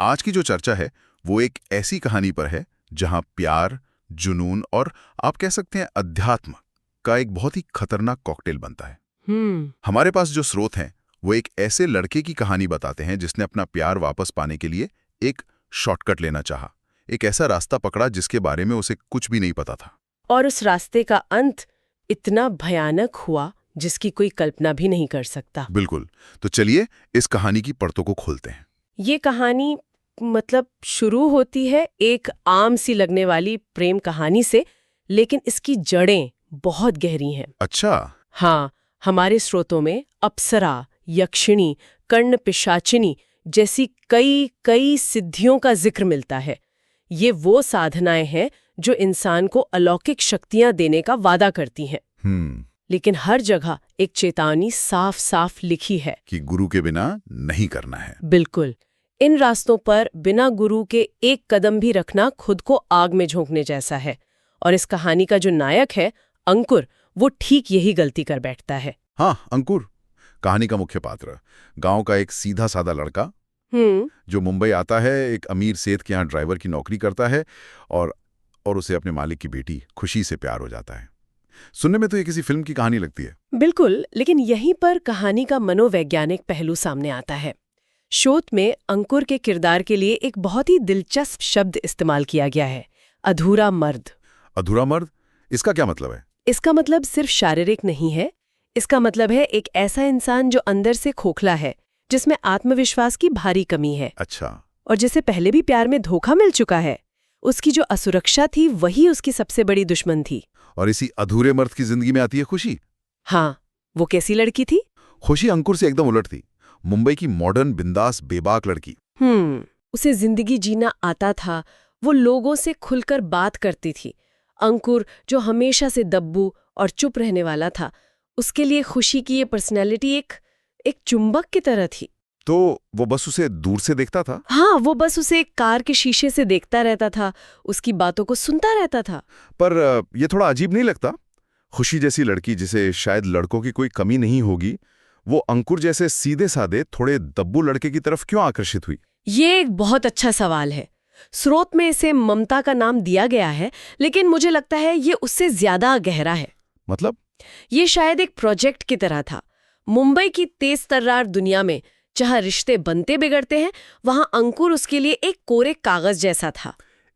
आज की जो चर्चा है वो एक ऐसी कहानी पर है जहां प्यार, जुनून और आप कह सकते हैं अध्यात्म का एक बहुत ही खतरनाक कॉकटेल बनता है। हमारे पास जो स्रोत हैं वो एक ऐसे लड़के की कहानी बताते हैं जिसने अपना प्यार वापस पाने के लिए एक शॉर्टकट लेना चाहा, एक ऐसा रास्ता पकड़ा जिसके बारे में उसे कुछ भी नहीं पता था। और उस रास्ते का अंत इतना भयानक हुआ जिसकी कोई कल्पना भी नहीं कर सकता। बिल्कुल। तो चलिए इस कहानी की परतों को खोलते हैं। ये कहानी शुरू होती है एक आम सी लगने वाली प्रेम कहानी से, लेकिन इसकी जड़ें बहुत गहरी हैं। अच्छा। हाँ, हमारे स्रोतों में अप्सरा, यक्षिणी, कर्ण पिशाचिनी जैसी कई सिद्धियों का जिक्र मिलता है। ये वो साधनाएं हैं जो इंसान को अलौकिक शक्तियां देने का वादा करती हैं। लेकिन हर जगह एक चेतावनी साफ साफ लिखी है कि गुरु के बिना नहीं करना है। बिल्कुल। इन रास्तों पर बिना गुरु के एक कदम भी रखना खुद को आग में झोंकने जैसा है। और इस कहानी का जो नायक है अंकुर, वो ठीक यही गलती कर बैठता है। हाँ, अंकुर कहानी का मुख्य पात्र, गांव का एक सीधा साधा लड़का जो मुंबई आता है, एक अमीर सेठ के यहाँ ड्राइवर की नौकरी करता है और उसे अपने मालिक की बेटी खुशी से प्यार हो जाता है। सुनने में तो ये किसी फिल्म की कहानी लगती है। बिल्कुल, लेकिन यहीं पर कहानी का मनोवैज्ञानिक पहलू सामने आता है। शोध में अंकुर के किरदार के लिए एक बहुत ही दिलचस्प शब्द इस्तेमाल किया गया है, अधूरा मर्द। अधूरा मर्द, इसका क्या मतलब है? इसका मतलब सिर्फ शारीरिक नहीं है। इसका मतलब है एक ऐसा इंसान जो अंदर से खोखला है, जिसमें आत्मविश्वास की भारी कमी है। अच्छा। और जिसे पहले भी प्यार में धोखा मिल चुका है। उसकी जो असुरक्षा थी वही उसकी सबसे बड़ी दुश्मन थी। और इसी अधूरे मर्द की जिंदगी में आती है खुशी। हाँ, वो कैसी लड़की थी? खुशी अंकुर से एकदम उलट थी। मुंबई की मॉडर्न, बिंदास, बेबाक लड़की। उसे जिंदगी जीना आता था, वो लोगों से खुलकर बात करती थी। अंकुर, जो हमेशा से दब्बू और चुप रहने वाला था, उसके लिए खुशी की ये पर्सनैलिटी एक चुंबक की तरह थी। तो वो बस उसे दूर से देखता था? हाँ, वो बस उसे एक कार के शीशे से देखता रहता था, उसकी बातों को सुनता रहता था। पर ये थोड़ा अजीब नहीं लगता? खुशी जैसी लड़की, जिसे शायद लड़कों की कोई कमी नहीं होगी, वो अंकुर जैसे सीधे साधे थोड़े दब्बू लड़के की तरफ क्यों आकर्षित हुई? ये एक बहुत अच्छा सवाल है। स्रोत में इसे ममता का नाम दिया गया है, लेकिन मुझे लगता है ये उससे ज्यादा गहरा है। मतलब? ये शायद एक प्रोजेक्ट की तरह था। मुंबई की तेज तर्रार दुनिया में जहां रिश्ते बनते बिगड़ते हैं, वहां अंकुर उसके लिए एक कोरे कागज जैसा था।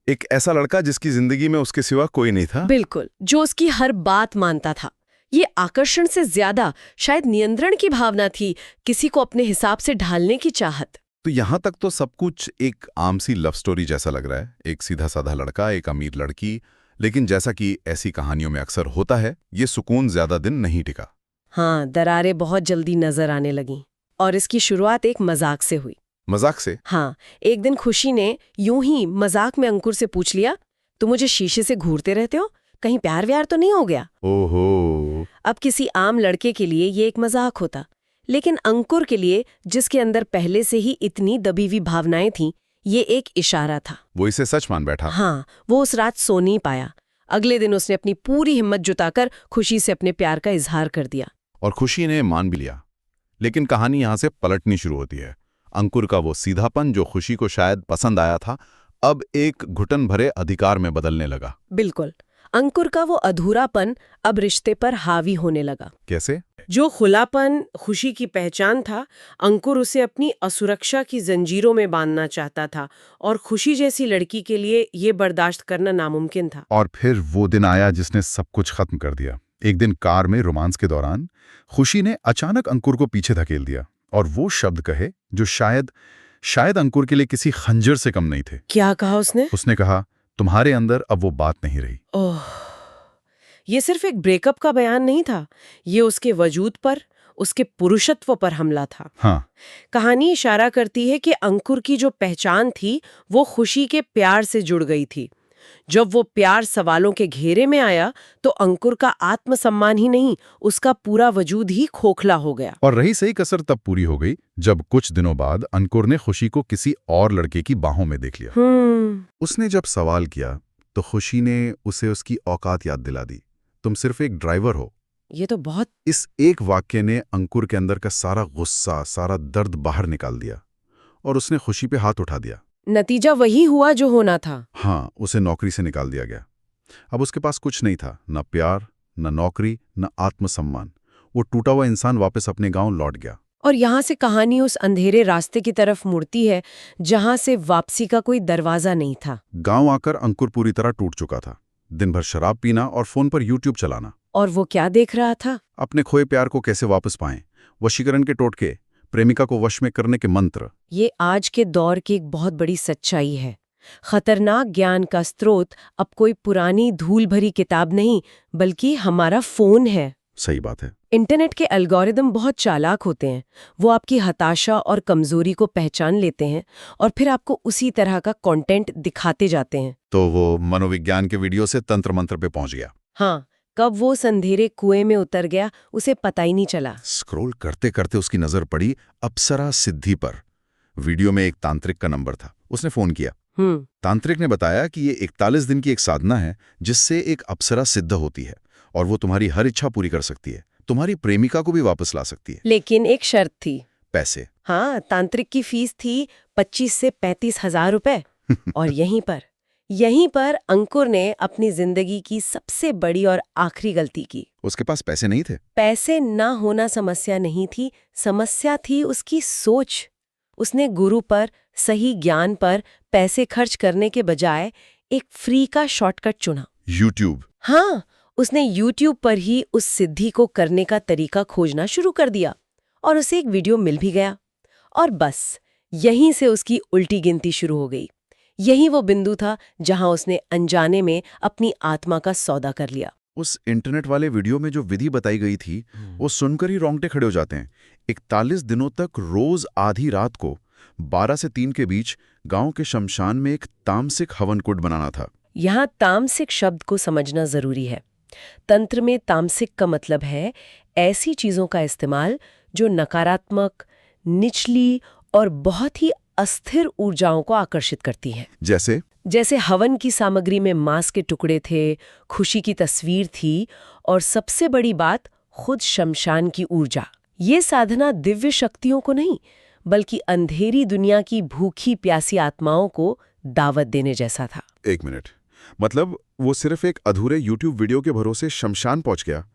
एक ऐसा लड़का जिसकी जिंदगी में उसके सिवा कोई नहीं था? बिल्कुल, जो उसकी हर बात मानता था। ये आकर्षण से ज्यादा शायद नियंत्रण की भावना थी, किसी को अपने हिसाब से ढालने की चाहत। तो यहाँ तक तो सब कुछ एक आम सी लव स्टोरी जैसा लग रहा है। एक सीधा साधा लड़का, एक अमीर लड़की। लेकिन जैसा कि ऐसी कहानियों में अक्सर होता है, ये सुकून ज्यादा दिन नहीं टिका। हाँ, दरारें बहुत जल्दी नजर आने लगीं। और इसकी शुरुआत एक मजाक से हुई। मजाक से? हाँ, एक दिन खुशी ने यूं ही मजाक में अंकुर से पूछ लिया, तुम मुझे शीशे से घूरते रहते हो, कहीं प्यार व्यार तो नहीं हो गया? ओहो। अब किसी आम लड़के के लिए ये एक मजाक होता, लेकिन अंकुर के लिए, जिसके अंदर पहले से ही इतनी दबी हुई भावनाएं थीं, ये एक इशारा था। वो इसे सच मान बैठा। हाँ, वो उस रात सो नहीं पाया। अगले दिन उसने अपनी पूरी हिम्मत जुटाकर खुशी से अपने प्यार का इजहार कर दिया। और खुशी ने मान भी लिया। लेकिन कहानी यहां से पलटनी शुरू होती है। अंकुर का वो सीधापन जो खुशी को शायद पसंद आया था, अब एक घुटन भरे अधिकार में बदलने लगा। बिल्कुल, अंकुर का वो अधूरापन अब रिश्ते पर हावी होने लगा। कैसे? जो खुलापन खुशी की पहचान था, अंकुर उसे अपनी असुरक्षा की जंजीरों में बांधना चाहता था, और खुशी जैसी लड़की के लिए ये बर्दाश्त करना नामुमकिन था। और फिर वो दिन आया जिसने सब कुछ खत्म कर दिया। एक दिन कार में रोमांस के दौरान खुशी ने अचानक अंकुर को पीछे धकेल दिया और वो शब्द कहे जो शायद अंकुर के लिए किसी खंजर से कम नहीं थे। क्या कहा उसने? उसने कहा, तुम्हारे अंदर अब वो बात नहीं रही। ओह, ये सिर्फ एक ब्रेकअप का बयान नहीं था, ये उसके वजूद पर, उसके पुरुषत्व पर हमला था। हाँ। कहानी इशारा करती है कि अंकुर की जो पहचान थी वो खुशी के प्यार से जुड़ गई थी। जब वो प्यार सवालों के घेरे में आया तो अंकुर का आत्मसम्मान ही नहीं, उसका पूरा वजूद ही खोखला हो गया। और रही सही कसर तब पूरी हो गई जब कुछ दिनों बाद अंकुर ने खुशी को किसी और लड़के की बाहों में देख लिया। उसने जब सवाल किया तो खुशी ने उसे उसकी औकात याद दिला दी। तुम सिर्फ एक ड्राइवर हो। ये तो बहुत। इस एक वाक्य ने अंकुर के अंदर का सारा गुस्सा, सारा दर्द बाहर निकाल दिया और उसने खुशी पे हाथ उठा दिया। नतीजा वही हुआ जो होना था। हाँ, उसे नौकरी से निकाल दिया गया। अब उसके पास कुछ नहीं था, न प्यार, न नौकरी, न आत्मसम्मान। वो टूटा हुआ इंसान वापस अपने गांव लौट गया। और यहाँ से कहानी उस अंधेरे रास्ते की तरफ मुड़ती है जहाँ से वापसी का कोई दरवाजा नहीं था। गांव आकर अंकुर पूरी तरह टूट चुका था। दिन भर शराब पीना और फोन पर यूट्यूब चलाना। और वो क्या देख रहा था? अपने खोए प्यार को कैसे वापस पाएं, वशीकरण के टोटके, प्रेमिका को वश में करने के मंत्र। ये आज के दौर की एक बहुत बड़ी सच्चाई है। खतरनाक ज्ञान का स्रोत अब कोई पुरानी धूल भरी किताब नहीं, बल्कि हमारा फोन है। सही बात है। इंटरनेट के एल्गोरिदम बहुत चालाक होते हैं। वो आपकी हताशा और कमजोरी को पहचान लेते हैं और फिर आपको उसी तरह का कंटेंट दिखाते जाते हैं। तो वो मनोविज्ञान के वीडियो से तंत्र मंत्र पे पहुंच गया। हाँ, कब वो अंधेरे कुएं में उतर गया उसे पता ही नहीं चला। स्क्रॉल करते करते उसकी नजर पड़ी अप्सरा सिद्धि पर। वीडियो में एक तांत्रिक का नंबर था। उसने फोन किया। तांत्रिक ने बताया कि ये 41 दिन की एक साधना है जिससे एक अप्सरा सिद्ध होती है और वो तुम्हारी हर इच्छा पूरी कर सकती है, तुम्हारी प्रेमिका को भी वापस ला सकती है। लेकिन एक शर्त थी। पैसे। हाँ, तांत्रिक की फीस थी 25 से 35 हजार रुपए। और यहीं पर अंकुर ने अपनी जिंदगी की सबसे बड़ी और आखिरी गलती की। उसके पास पैसे नहीं थे। पैसे ना होना समस्या नहीं थी, समस्या थी उसकी सोच। उसने गुरु पर, सही ज्ञान पर पैसे खर्च करने के बजाय एक फ्री का शॉर्टकट चुना। यूट्यूब। हाँ, उसने यूट्यूब पर ही उस सिद्धि को करने का तरीका खोजना शुरू कर दिया और उसे एक वीडियो मिल भी गया। और बस यहीं से उसकी उल्टी गिनती शुरू हो गई। यही वो बिंदु था जहां उसने अनजाने में अपनी आत्मा का सौदा कर लिया। उस इंटरनेट वाले वीडियो में जो विधि बताई गई थी, वो सुनकर ही रोंगटे खड़े हो जाते हैं। 41 दिनों तक रोज आधी रात को 12 से 3 के बीच गांव के शमशान में एक तामसिक हवन कुंड बनाना था। यहाँ तामसिक शब्द को समझना जरूरी है। तंत्र में तामसिक का मतलब है ऐसी चीजों का इस्तेमाल जो नकारात्मक, निचली और बहुत ही अस्थिर ऊर्जाओं को आकर्षित करती हैं। जैसे हवन की सामग्री में मांस के टुकड़े थे, खुशी की तस्वीर थी और सबसे बड़ी बात खुद शमशान की ऊर्जा। ये साधना दिव्य शक्तियों को नहीं, बल्कि अंधेरी दुनिया की भूखी प्यासी आत्माओं को दावत देने जैसा था। एक मिनट, मतलब वो सिर्फ एक अधूरे यूट्यूब वीडियो के भरोसे शमशान पहुंच गया?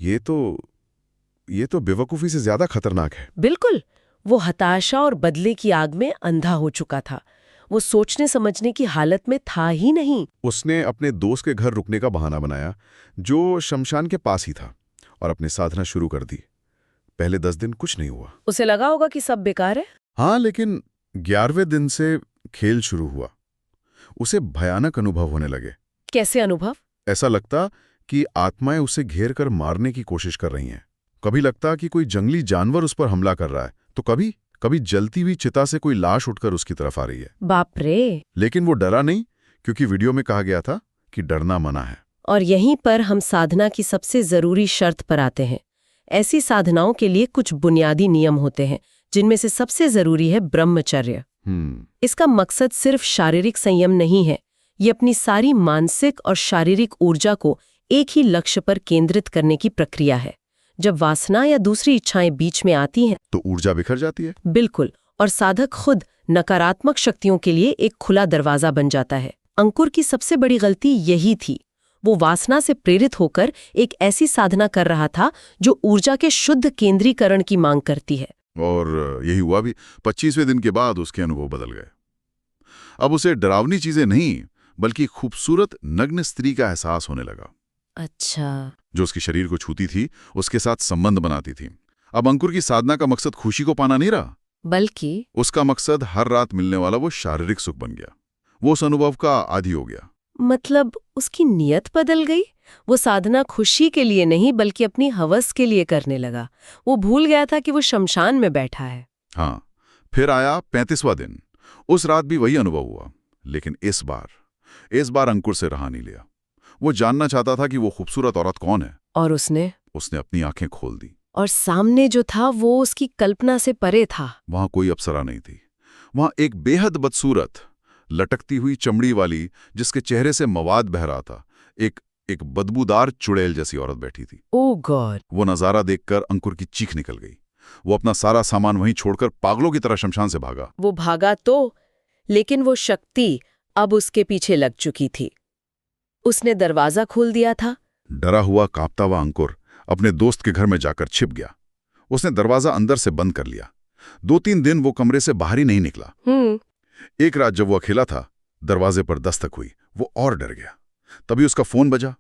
ये तो बेवकूफी से ज्यादा खतरनाक है। बिल्कुल। वो हताशा और बदले की आग में अंधा हो चुका था। वो सोचने समझने की हालत में था ही नहीं। उसने अपने दोस्त के घर रुकने का बहाना बनाया, जो शमशान के पास ही था, और अपनी साधना शुरू कर दी। पहले 10 दिन कुछ नहीं हुआ। उसे लगा होगा कि सब बेकार है। हाँ, लेकिन 11वें दिन से खेल शुरू हुआ। उसे भयानक अनुभव होने लगे। कैसे अनुभव? ऐसा लगता कि आत्माएं उसे घेर कर मारने की कोशिश कर रही हैं। कभी लगता कि कोई जंगली जानवर उस पर हमला कर रहा है, तो कभी जलती हुई चिता से कोई लाश उठकर उसकी तरफ आ रही है। बाप रे! लेकिन वो डरा नहीं, क्योंकि वीडियो में कहा गया था कि डरना मना है। और यहीं पर हम साधना की सबसे जरूरी शर्त पर आते हैं। ऐसी साधनाओं के लिए कुछ बुनियादी नियम होते हैं, जिनमें से सबसे जरूरी है ब्रह्मचर्य। इसका मकसद सिर्फ शारीरिक संयम नहीं है। ये अपनी सारी मानसिक और शारीरिक ऊर्जा को एक ही लक्ष्य पर केंद्रित करने की प्रक्रिया है। जब वासना या दूसरी इच्छाएं बीच में आती हैं, तो ऊर्जा बिखर जाती है। बिल्कुल। और साधक खुद नकारात्मक शक्तियों के लिए एक खुला दरवाजा बन जाता है। अंकुर की सबसे बड़ी गलती यही थी। वो वासना से प्रेरित होकर एक ऐसी साधना कर रहा था जो ऊर्जा के शुद्ध केंद्रीकरण की मांग करती है। और यही हुआ भी। 25वें दिन के बाद उसके अनुभव बदल गए। अब उसे डरावनी चीजें नहीं, बल्कि खूबसूरत नग्न स्त्री का एहसास होने लगा। अच्छा। जो उसके शरीर को छूती थी, उसके साथ संबंध बनाती थी। अब अंकुर की साधना का मकसद खुशी को पाना नहीं रहा, बल्कि उसका मकसद हर रात मिलने वाला वो शारीरिक सुख बन गया। वो उस अनुभव का आदी हो गया। मतलब उसकी नीयत बदल गई। वो साधना खुशी के लिए नहीं, बल्कि अपनी हवस के लिए करने लगा। वो भूल गया था कि वो शमशान में बैठा है। हाँ, फिर आया 35वां दिन। उस रात भी वही अनुभव हुआ, लेकिन इस बार अंकुर से रहा नहीं लिया। वो जानना चाहता था कि वो खूबसूरत औरत कौन है। और उसने अपनी आंखें खोल दी। और सामने जो था वो उसकी कल्पना से परे था। वहां कोई अप्सरा नहीं थी। वहां एक बेहद बदसूरत, लटकती हुई चमड़ी वाली, जिसके चेहरे से मवाद बह रहा था, एक बदबूदार चुड़ैल जैसी औरत बैठी थी। ओह गॉड! वो नजारा देखकर अंकुर की चीख निकल गई। वो अपना सारा सामान वहीं छोड़कर पागलों की तरह शमशान से भागा। वो भागा तो, लेकिन वो शक्ति अब उसके पीछे लग चुकी थी। उसने दरवाजा खोल दिया था। डरा हुआ कांपता हुआ अंकुर अपने दोस्त के घर में जाकर छिप गया। उसने दरवाजा अंदर से बंद कर लिया। 2-3 दिन वो कमरे से बाहर ही नहीं निकला। एक रात जब वो अकेला था, दरवाजे पर दस्तक हुई। वो और डर गया। तभी उसका फोन बजा।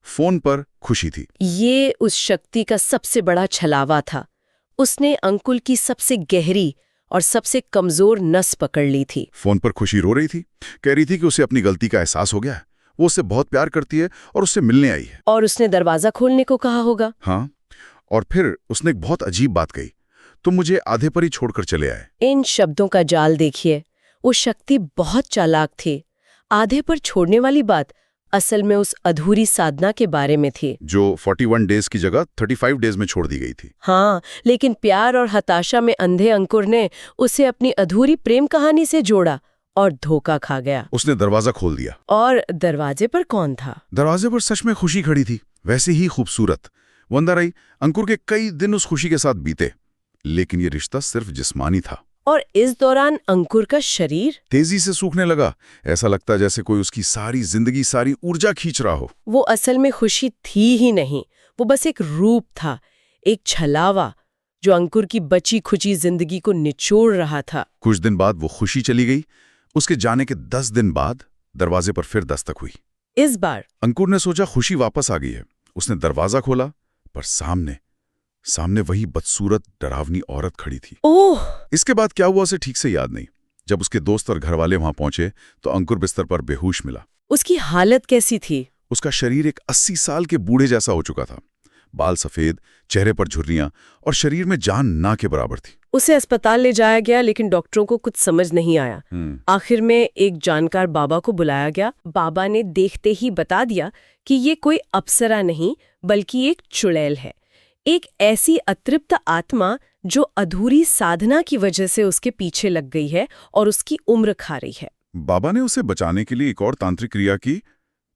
फोन पर खुशी थी। ये उस शक्ति का सबसे बड़ा छलावा था। उसने अंकुर की सबसे गहरी और सबसे कमजोर नस पकड़ ली थी। फोन पर खुशी रो रही थी। कह रही थी कि उसे अपनी गलती का एहसास हो गया है। वो उससे बहुत प्यार करती है और उससे मिलने आई है। और उसने दरवाजा खोलने को कहा होगा। हाँ, और फिर उसने एक बहुत अजीब बात कही। तुम मुझे आधे पर ही छोड़कर चले आए। इन शब्दों का जाल देखिए। वो शक्ति बहुत चालाक थी। आधे पर छोड़ने वाली बात असल में उस अधूरी साधना के बारे में थी, जो 41 डेज की जगह 35 डेज में छोड़ दी गई थी। हाँ, लेकिन प्यार और हताशा में अंधे अंकुर ने उसे अपनी अधूरी प्रेम कहानी से जोड़ा और धोखा खा गया। उसने दरवाजा खोल दिया। और दरवाजे पर कौन था? दरवाजे पर सच में खुशी खड़ी थी, वैसे ही खूबसूरत। वो अंदर आई। अंकुर के कई दिन उस खुशी के साथ बीते, लेकिन ये रिश्ता सिर्फ जिस्मानी था। और इस दौरान अंकुर का शरीर तेजी से सूखने लगा। ऐसा लगता जैसे कोई उसकी सारी जिंदगी, सारी ऊर्जा खींच रहा हो। वो असल में खुशी थी ही नहीं, वो बस एक रूप था, एक छलावा जो अंकुर की बची खुची जिंदगी को निचोड़ रहा था। कुछ दिन बाद वो खुशी चली गई। उसके जाने के 10 दिन बाद दरवाजे पर फिर दस्तक हुई। इस बार अंकुर ने सोचा खुशी वापस आ गई है। उसने दरवाजा खोला, पर सामने वही बदसूरत डरावनी औरत खड़ी थी। ओह! इसके बाद क्या हुआ उसे ठीक से याद नहीं। जब उसके दोस्त और घरवाले वहां पहुंचे तो अंकुर बिस्तर पर बेहोश मिला। उसकी हालत कैसी थी? उसका शरीर एक 80 साल के बूढ़े जैसा हो चुका था। बाल सफेद, चेहरे पर झुर्रियां और शरीर में जान ना के बराबर थी। उसे अस्पताल ले जाया गया, लेकिन डॉक्टरों को कुछ समझ नहीं आया। आखिर में एक जानकार बाबा को बुलाया गया। बाबा ने देखते ही बता दिया कि ये कोई अप्सरा नहीं, बल्कि एक चुड़ैल है, एक ऐसी अतृप्त आत्मा जो अधूरी साधना की वजह से उसके पीछे लग गई है और उसकी उम्र खा रही है। बाबा ने उसे बचाने के लिए एक और तांत्रिक क्रिया की,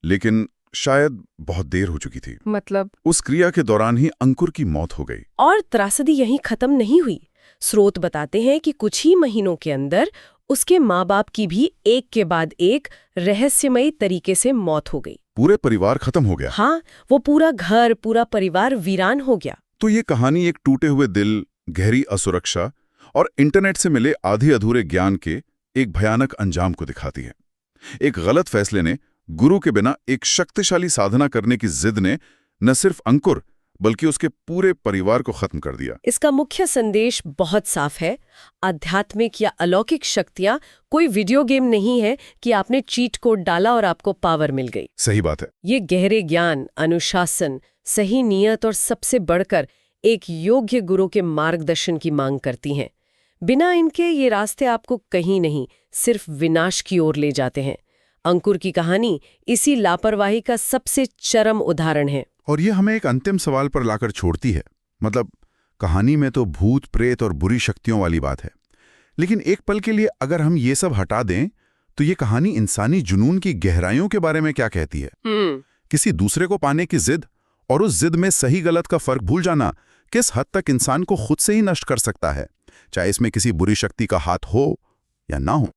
लेकिन शायद बहुत देर हो चुकी थी। मतलब? उस क्रिया के दौरान ही अंकुर की मौत हो गई। और त्रासदी यहीं खत्म नहीं हुई। स्रोत बताते हैं कि कुछ ही महीनों के अंदर उसके माँ बाप की भी एक के बाद एक रहस्यमयी तरीके से मौत हो गई। पूरे परिवार खत्म हो गया। हाँ, वो पूरा घर, पूरा परिवार वीरान हो गया। तो ये कहानी एक टूटे हुए दिल, गहरी असुरक्षा और इंटरनेट से मिले आधे अधूरे ज्ञान के एक भयानक अंजाम को दिखाती है। एक गलत फैसले ने, गुरु के बिना एक शक्तिशाली साधना करने की जिद ने न सिर्फ अंकुर बल्कि उसके पूरे परिवार को खत्म कर दिया। इसका मुख्य संदेश बहुत साफ है। आध्यात्मिक या अलौकिक शक्तियां कोई वीडियो गेम नहीं है कि आपने चीट कोड डाला और आपको पावर मिल गई। सही बात है। ये गहरे ज्ञान, अनुशासन, सही नियत और सबसे बढ़कर एक योग्य गुरु के मार्गदर्शन की मांग करती हैं। बिना इनके ये रास्ते आपको कहीं नहीं, सिर्फ विनाश की ओर ले जाते हैं। अंकुर की कहानी इसी लापरवाही का सबसे चरम उदाहरण है। और ये हमें एक अंतिम सवाल पर लाकर छोड़ती है। मतलब, कहानी में तो भूत, प्रेत और बुरी शक्तियों वाली बात है, लेकिन एक पल के लिए अगर हम ये सब हटा दें तो ये कहानी इंसानी जुनून की गहराइयों के बारे में क्या कहती है? किसी दूसरे को पाने की जिद और उस जिद में सही गलत का फर्क भूल जाना किस हद तक इंसान को खुद से ही नष्ट कर सकता है, चाहे इसमें किसी बुरी शक्ति का हाथ हो या ना हो।